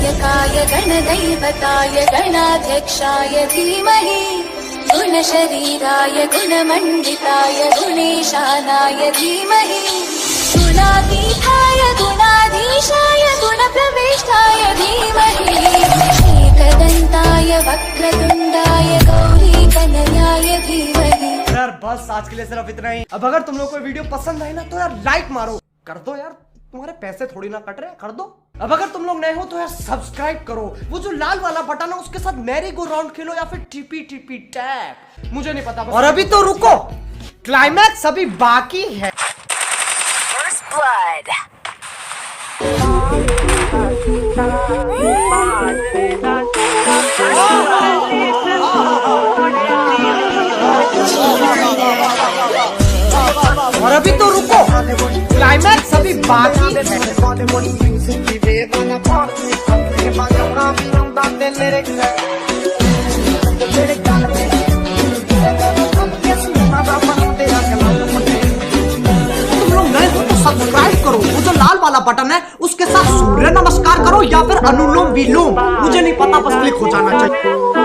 गणनायकाय गणदैवताय गणाध्यक्षाय धीमहि गुणशरीराय गुणमण्डिताय गुणेशानाय धीमहि गुणातीताय गुणाधीशाय गुणप्रविष्टाय धीमहि एकदन्ताय वक्रतुण्डाय गौरीकनयाय धीमहि। यार बस आज के लिए सिर्फ इतना ही। अब अगर तुम लोग को वीडियो पसंद आई ना तो यार लाइक मारो, कर दो यार, तुम्हारे पैसे थोड़ी ना कट रहे, कर दो। अब अगर तुम लोग नए हो तो यार सब्सक्राइब करो, वो जो लाल वाला बटन है उसके साथ मैरी गो राउंड खेलो या फिर टीपी टीपी टैप, मुझे नहीं पता। और अभी तो रुको, क्लाइमैक्स अभी बाकी है। First blood. और अभी तो रुको, क्लाइमैक्स अभी बाकी है। तुम लोग नए हो तो सब्सक्राइब करो, वो जो लाल वाला बटन है उसके साथ सूर्य नमस्कार करो या फिर अनुलोम विलोम, मुझे नहीं पता, बस क्लिक हो जाना चाहिए।